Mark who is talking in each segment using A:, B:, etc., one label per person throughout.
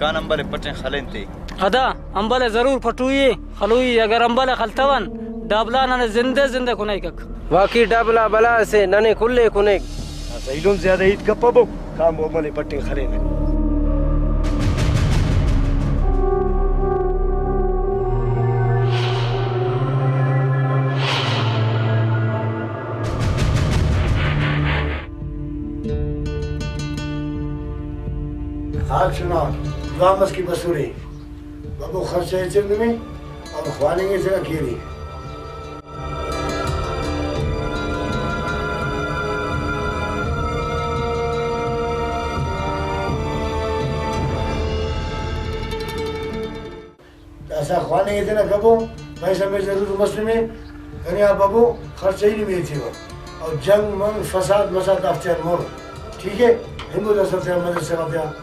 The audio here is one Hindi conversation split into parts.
A: कान अंबले पटे खलेन ते
B: खदा अंबले जरूर पटुई खलुई अगर अंबले खलतवन डाबला नने जिंदे जिंदे कुनै कक
C: वाकी डाबला बला से नने कुल्ले कुने सैलुम ज्यादा ईद कपबो काम वो मने पट्टे खलेने हाल सुना वामस की बसूरी बाबू खर्चे चंद में और ख्वानेंगे से अकेली ऐसा ख्वानेंगे से ना कबो पैसा में जरूर मसले में कन्या बाबू खर्चे ही नहीं थी वो और जंग मंग फसाद मसाद अफ्तार मोर ठीक है हिंदू दसर से मदद से करते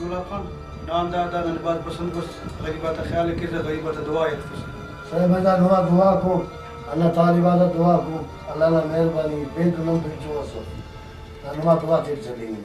D: गुलाब खान नाम दादा मैंने बात पसंद बस गरीबात ख्याल है कि गरीबात दुआ है
C: सर बजा दुआ को अल्लाह ताला इबादत दुआ को अल्लाह ला मेहरबानी बेदुनम बिचो असो नरमा दुआ तेरे चलेंगे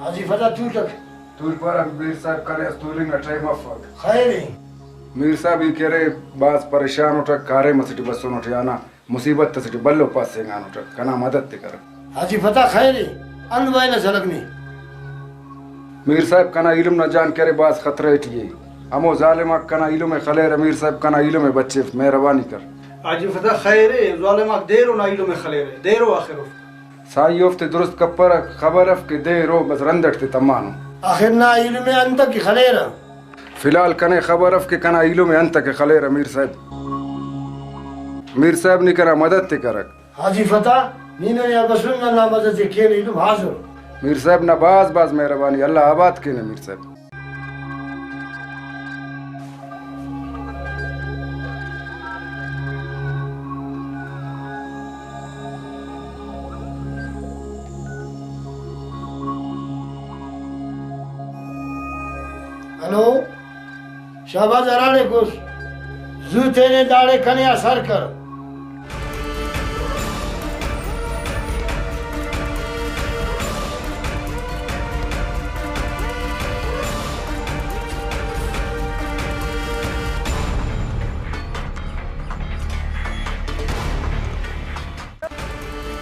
C: हाजी फजा टूटक
E: तूर पर मीर साहब करे स्टोरिंग अ टाइम ऑफ
C: खैरी
E: मीर साहब ही करे बास परेशान उठ कारे मसटी बसोन उठ आना मुसीबत तसटी बल्लो पास से गान उठ कना मदद ते कर
C: हाजी फता खैरी अनवाइला झलकनी
E: मीर साहब कना इल्म न जान करे बास खतरे टिए अमो जालिमा कना इल्म खलेर मीर साहब कना इल्म बच्चे मेहरबानी कर
D: आजी फता खैरे ज़ालिमक देरो ना इल्म खलेरे देरो आखिरो
E: सायोफ्त दुरुस्त कपर खबरफ के देरो बस रंदट ते तमानो
C: आखिर ना इल्म अंत की खलेरा
E: फिलहाल कने खबरफ के कना इल्म अंत के खलेर मीर साहब ने करा मदद ते करक
C: हाजी फता नीने या बसुंगा ना मदद से केन इल्म हाजिर
E: मीर साहब ना बाज मेहरबानी अल्लाह आबाद के ने मीर साहब
C: हेलो शाहबाज अराड़े कुछ जूते ने दाड़े कन्या सर कर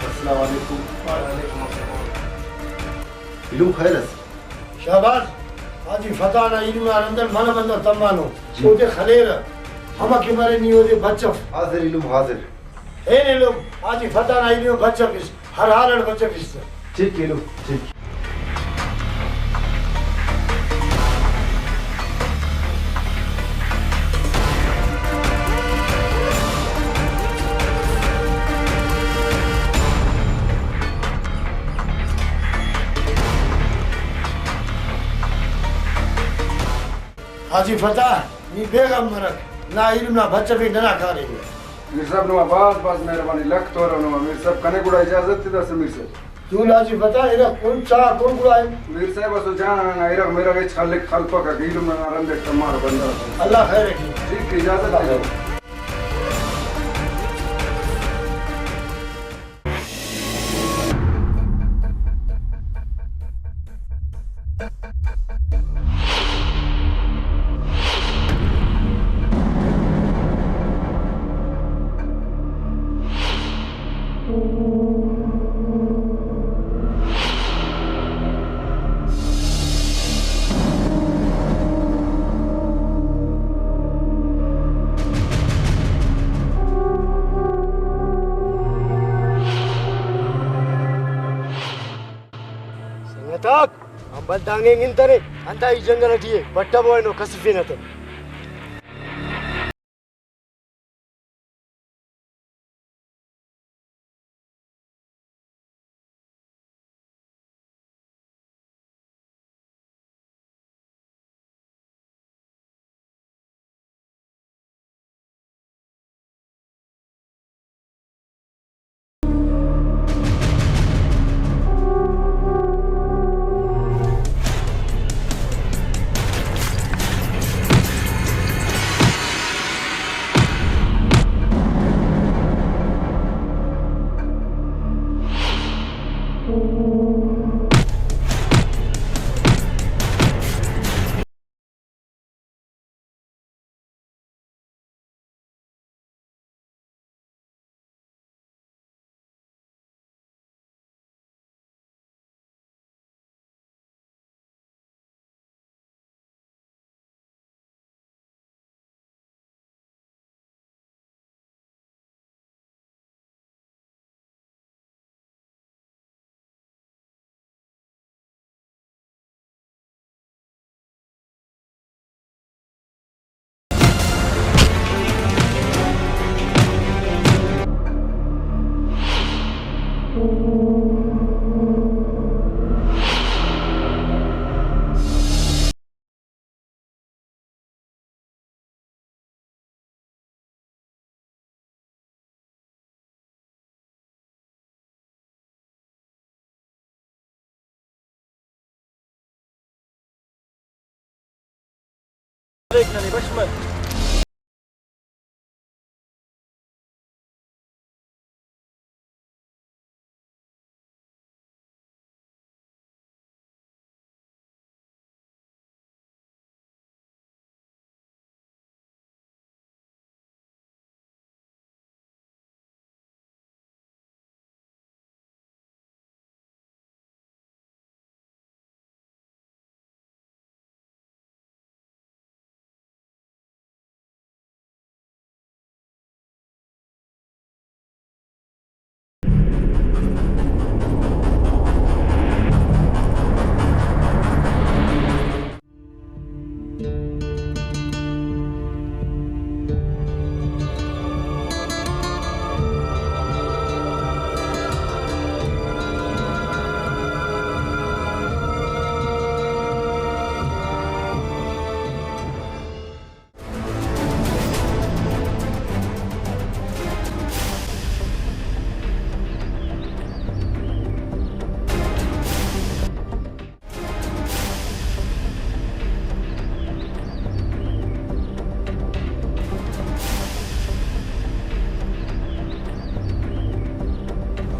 F: अस्सलाम वालेकुम वालेकुम अस्सलाम इल्म खैरस
C: शाहबाज हाजी फता ना इल्म अंदर मन बंदर तमानो ओदे खलेर हम के मारे नहीं ओदे बच्चा
F: हाजिर इल्म हाजिर
C: ए ने लोग हाजी फता ना इल्म बच्चा किस हर हाल बच्चा किस
F: ठीक इल्म ठीक
C: हाजी फता ये बेगम मरक ना इल्म ना बच्चा भी ना खा रही है
E: मीर साहब नुमा बास मेहरबानी लख तोरा नुमा मीर साहब कने गुड़ा इजाजत थी दस मीर साहब
C: तू लाजी फता इरा कौन सा कौन बुला है
E: मीर साहब असो जान ना इरा मेरा वेच खालिक खलपा का इल्म ना रंदे तमार बंदा
C: अल्लाह खैर रखे
E: ठीक इजाजत दे
C: संगताक हम बदांगे इंतरे अंता इस जंगल अटिए बट्टा बॉय नो कसफी न तो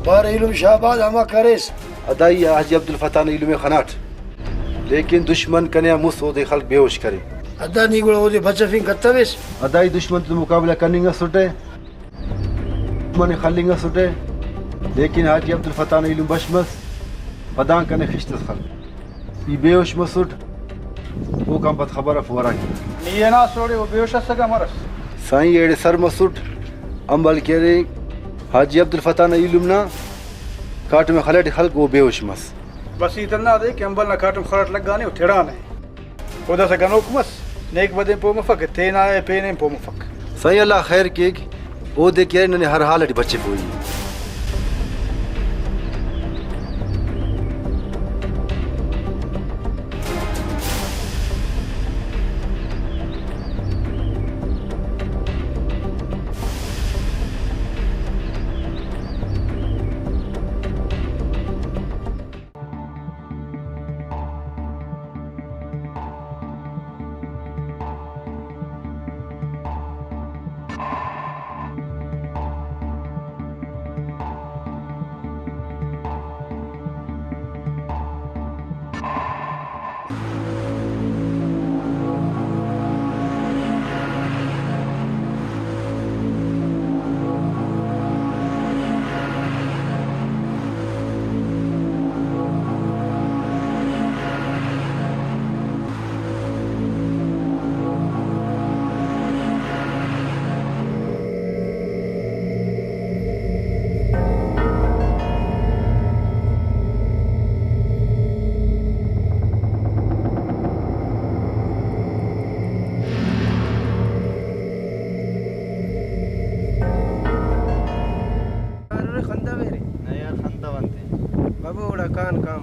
C: बार इल्म शाहबाज हमा करेस
F: अदाई हाजी अब्दुल फता ने इल्म खनाट लेकिन दुश्मन कन्या मुस ओदे खल्क बेहोश करे
C: अदा निगुल ओदे बच्चा फिंग कत्तवेस
F: अदाई दुश्मन तो मुकाबला करनेगा सुटे मने खलिंगा सुटे लेकिन हाजी अब्दुल फता ने इल्म बशमस पदां कने खिश्तस खल ये बेहोश मसुट वो काम पत खबर फवरा की
D: नीये ना सोड़े वो बेहोश सका मरस
F: साईं एड़े सर मसुट अंबल केरे हाजी अब्दुल फता ने इल्म ना काट में खलट खल्क वो बेहोश मस
D: बस इतना दे कि अंबल ना काटम खरट लगाने ठेड़ा ने ओदा से गनो कुमस नेक बदे पो मफक तेना है पेने पो मफक
F: साईं अल्लाह खैर के ओ दे के ने हर हाल बच्चे पोई
G: बाबू बड़ा कान काम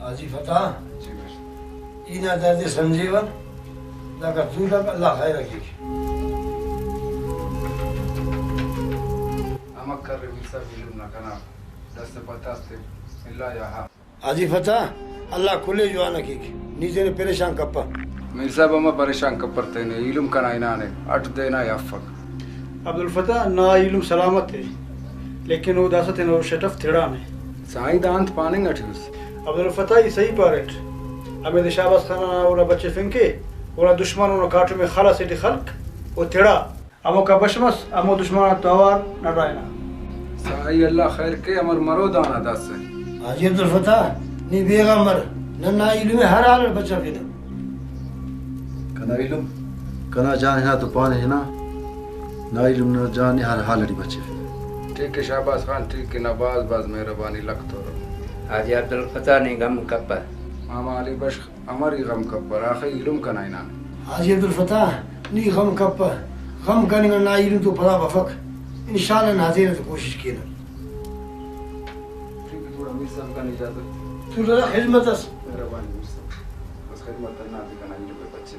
C: हाजी फता
E: जी बेश।
C: इना दर्द संजीवन लगा तू लगा अल्लाह खैर रखेगी
E: अमक कर रही मिर्सा बिलुम ना कना दस्त पतास्ते इल्ला या
C: हाजी फता अल्लाह खुले जवान रखेगी नीचे ने परेशान कप्पा
E: मिर्सा बमा परेशान कपरते ने इलुम कना इनाने अट देना याफक
D: अब्दुल फता ना इल्म सलामत है लेकिन वो दासत है वो शटफ थिड़ा में
E: साई दांत पाने गठिस
D: अब्दुल फता ये सही पारेट हमें शाबाश खाना और बच्चे फिंके और दुश्मन और काटो में खाला से खल्क वो थिड़ा अमो का बशमस अमो दुश्मन तवार न रायना
E: साई अल्लाह खैर के अमर मरो दाना दस है
C: हाजी अब्दुल फता नी बेगमर न ना इल्म हर हाल बच्चा फिर
F: कना इलुम कना जान है तो पाने है ना ना इलुम न जान हर हाल डी बच्चे
E: ठीक है शाबाश खान ठीक है नवाज बाज मेहरबानी लगतो रहो
H: हाजी अब्दुल फता ने गम कप्पा
E: मामा अली बश अमर ही गम कपर आखिर इलुम कना इनाने
C: हाजी अब्दुल फता नी गम कप्पा गम करने ना इल्म तो पता बफक इंशाल्लाह नाज़िर तो कोशिश की ना
E: ठीक है थोड़ा मिर्सा का इजाजत
C: तू जरा खिदमत
E: मेहरबानी मिर्सा बस खिदमत करना भी कना इलुम के बच्चे